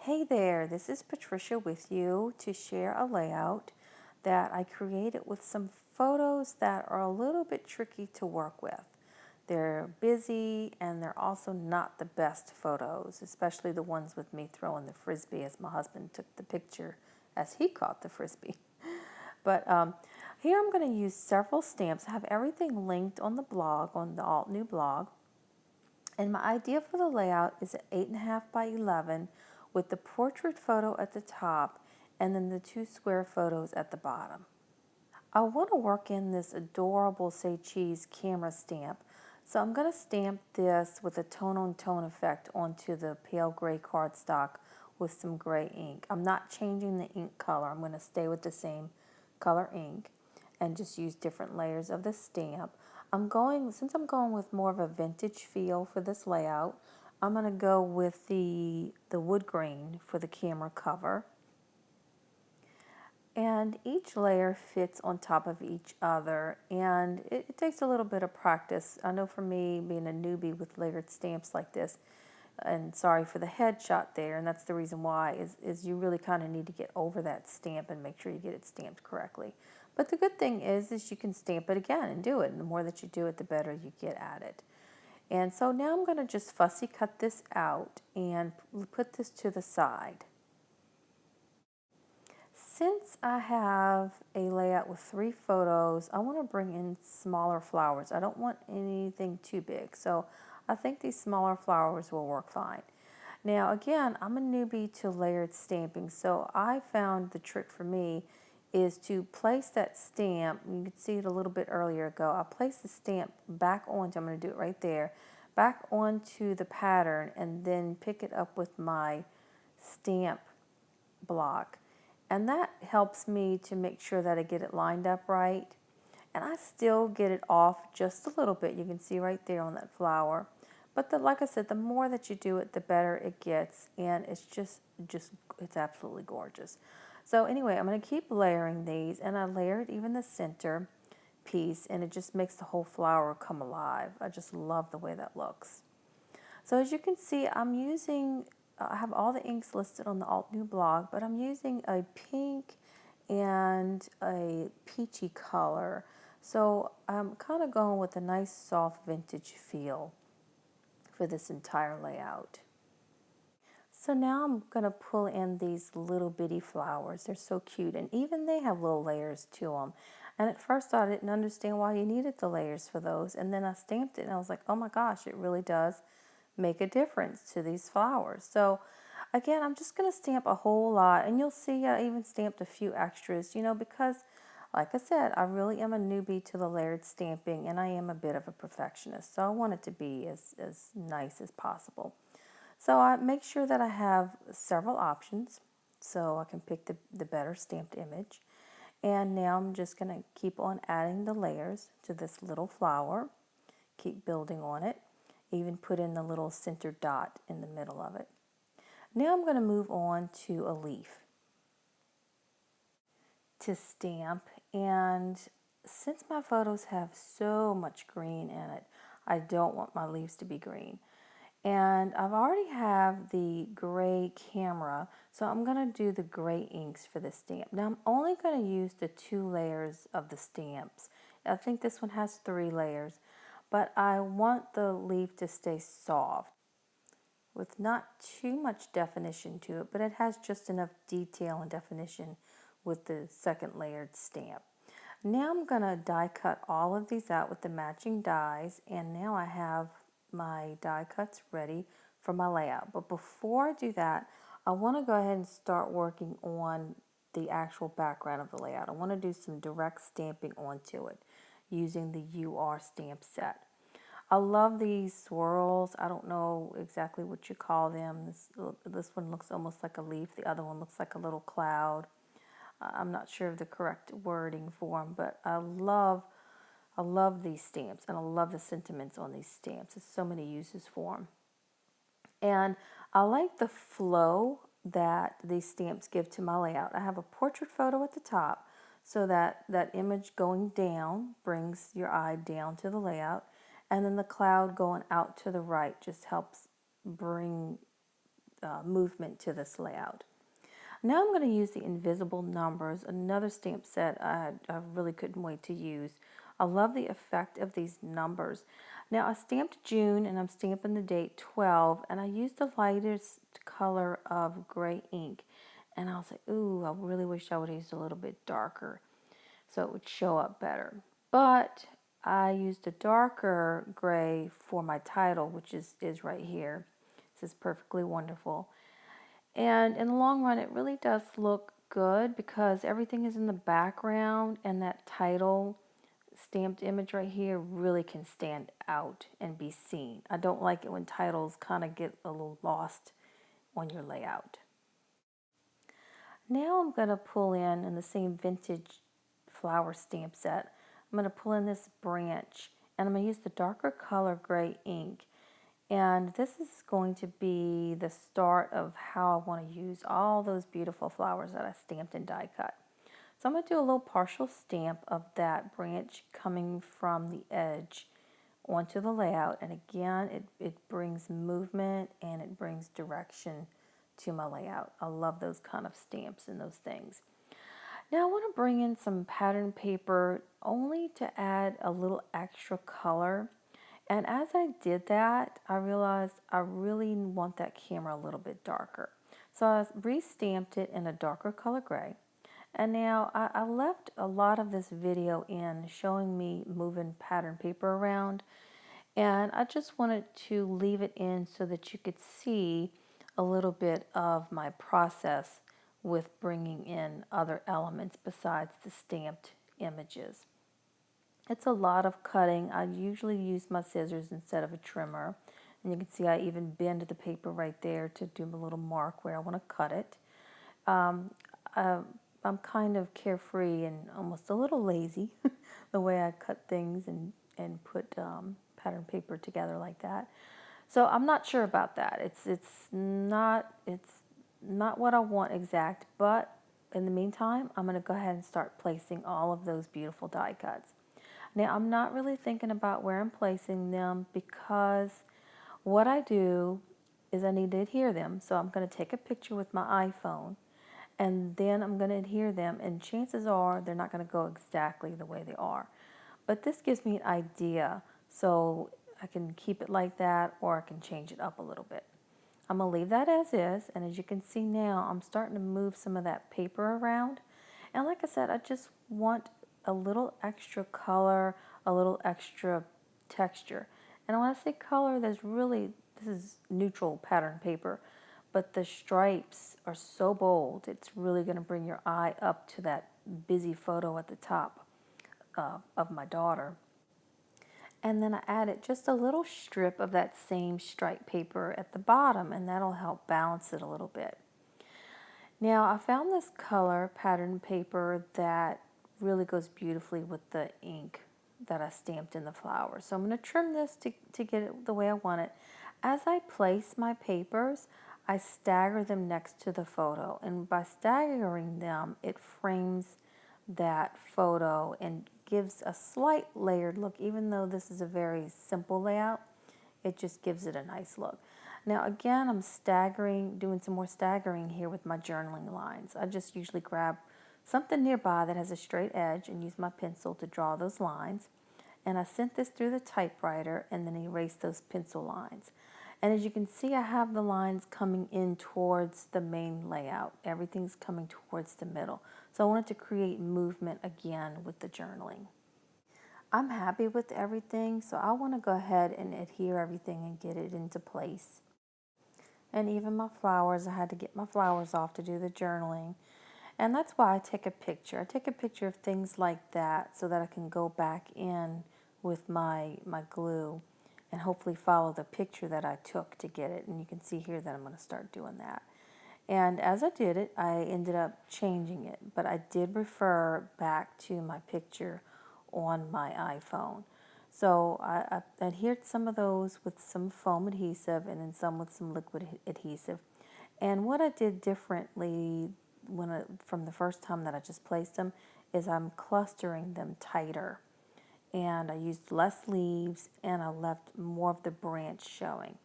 Hey there, this is Patricia with you to share a layout that I created with some photos that are a little bit tricky to work with. They're busy and they're also not the best photos, especially the ones with me throwing the frisbee as my husband took the picture as he caught the frisbee. But here I'm going to use several stamps. I have everything linked on the blog, on the Alt New blog. And my idea for the layout is an 8.5 by 11 with the portrait photo at the top and then the two square photos at the bottom. I want to work in this adorable Say Cheese camera stamp. So I'm going to stamp this with a tone-on-tone effect onto the pale gray cardstock with some gray ink. I'm not changing the ink color. I'm going to stay with the same color ink and just use different layers of the stamp. Since I'm going with more of a vintage feel for this layout, I'm going to go with the wood grain for the camera cover. And each layer fits on top of each other, and it takes a little bit of practice. I know for me, being a newbie with layered stamps like this, and sorry for the headshot there, and that's the reason why, is you really kind of need to get over that stamp and make sure you get it stamped correctly. But the good thing is you can stamp it again and do it, and the more that you do it, the better you get at it. And so now I'm going to just fussy cut this out and put this to the side. Since I have a layout with 3 photos, I want to bring in smaller flowers. I don't want anything too big, so I think these smaller flowers will work fine. Now again, I'm a newbie to layered stamping, so I found the trick for me is to place that stamp. You could see it a little bit earlier ago. I'll place the stamp back onto, I'm going to do it right there, back onto the pattern, and then pick it up with my stamp block. And that helps me to make sure that I get it lined up right. And I still get it off just a little bit. You can see right there on that flower. But like I said, the more that you do it, the better it gets. And it's it's absolutely gorgeous. So anyway, I'm going to keep layering these. And I layered even the center piece. And it just makes the whole flower come alive. I just love the way that looks. So as you can see, I have all the inks listed on the Alt New blog, but I'm using a pink and a peachy color. So I'm kind of going with a nice soft vintage feel for this entire layout. So now I'm going to pull in these little bitty flowers. They're so cute, and even they have little layers to them. And at first I didn't understand why you needed the layers for those, and then I stamped it and I was like, oh my gosh, it really does make a difference to these flowers. So again, I'm just going to stamp a whole lot, and you'll see I even stamped a few extras, because like I said, I really am a newbie to the layered stamping, and I am a bit of a perfectionist, so I want it to be as nice as possible. So I make sure that I have several options so I can pick the better stamped image. And now I'm just going to keep on adding the layers to this little flower, keep building on it, even put in the little center dot in the middle of it. Now I'm going to move on to a leaf to stamp, and since my photos have so much green in it, I don't want my leaves to be green. And I've already have the gray camera, so I'm going to do the gray inks for the stamp. Now I'm only going to use the 2 layers of the stamps. I think this one has 3 layers, but I want the leaf to stay soft with not too much definition to it, but it has just enough detail and definition with the second layered stamp. Now I'm going to die cut all of these out with the matching dies, and now I have my die cuts ready for my layout. But before I do that, I want to go ahead and start working on the actual background of the layout. I want to do some direct stamping onto it using the UR stamp set. I love these swirls. I don't know exactly what you call them. This one looks almost like a leaf. The other one looks like a little cloud. I'm not sure of the correct wording for them, but I love these stamps, and I love the sentiments on these stamps. There's so many uses for them. And I like the flow that these stamps give to my layout. I have a portrait photo at the top, so that image going down brings your eye down to the layout, and then the cloud going out to the right just helps bring movement to this layout. Now I'm going to use the invisible numbers, another stamp set I really couldn't wait to use. I love the effect of these numbers. Now I stamped June and I'm stamping the date 12, and I used the lightest color of gray ink. And I was like, ooh, I really wish I would have used a little bit darker so it would show up better. But I used a darker gray for my title, which is right here. This is Perfectly Wonderful. And in the long run, it really does look good because everything is in the background, and that title stamped image right here really can stand out and be seen. I don't like it when titles kind of get a little lost on your layout. Now I'm going to pull in the same vintage flower stamp set, I'm going to pull in this branch, and I'm going to use the darker color gray ink. And this is going to be the start of how I want to use all those beautiful flowers that I stamped and die cut. So I'm going to do a little partial stamp of that branch coming from the edge onto the layout. And again, it brings movement and it brings direction to my layout. I love those kind of stamps and those things. Now I want to bring in some pattern paper only to add a little extra color. And as I did that, I realized I really want that camera a little bit darker. So I re-stamped it in a darker color gray. And now I left a lot of this video in showing me moving pattern paper around. And I just wanted to leave it in so that you could see a little bit of my process with bringing in other elements besides the stamped images. It's a lot of cutting. I usually use my scissors instead of a trimmer. And you can see I even bend the paper right there to do a little mark where I want to cut it. Um, I'm kind of carefree and almost a little lazy the way I cut things and put pattern paper together like that. So I'm not sure about that. It's not what I want exact, but in the meantime, I'm going to go ahead and start placing all of those beautiful die cuts. Now, I'm not really thinking about where I'm placing them because what I do is I need to adhere them. So I'm going to take a picture with my iPhone and then I'm going to adhere them, and chances are they're not going to go exactly the way they are. But this gives me an idea, so I can keep it like that or I can change it up a little bit. I'm going to leave that as is, and as you can see now, I'm starting to move some of that paper around. And like I said, I just want a little extra color, a little extra texture. And when I say color, this is neutral pattern paper, but the stripes are so bold, it's really going to bring your eye up to that busy photo at the top of my daughter. And then I added just a little strip of that same stripe paper at the bottom, and that'll help balance it a little bit. Now I found this color pattern paper that really goes beautifully with the ink that I stamped in the flowers. So I'm going to trim this to get it the way I want it. As I place my papers, I stagger them next to the photo, and by staggering them, it frames that photo and gives a slight layered look. Even though this is a very simple layout, it just gives it a nice look. Now again, I'm doing some more staggering here with my journaling lines. I just usually grab something nearby that has a straight edge and use my pencil to draw those lines. And I sent this through the typewriter and then erase those pencil lines. And as you can see, I have the lines coming in towards the main layout. Everything's coming towards the middle. So I wanted to create movement again with the journaling. I'm happy with everything, so I want to go ahead and adhere everything and get it into place. And even my flowers, I had to get my flowers off to do the journaling. And that's why I take a picture. I take a picture of things like that so that I can go back in with my glue and hopefully follow the picture that I took to get it. And you can see here that I'm going to start doing that. And as I did it, I ended up changing it, but I did refer back to my picture on my iPhone. So I adhered some of those with some foam adhesive and then some with some liquid adhesive. And what I did differently from the first time that I just placed them is I'm clustering them tighter. And I used less leaves and I left more of the branch showing.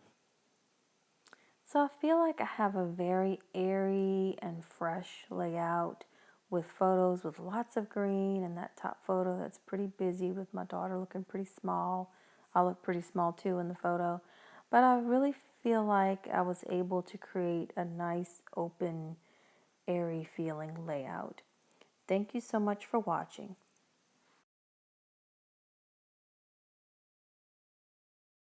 So I feel like I have a very airy and fresh layout with photos with lots of green, and that top photo that's pretty busy with my daughter looking pretty small. I look pretty small too in the photo. But I really feel like I was able to create a nice, open, airy feeling layout. Thank you so much for watching.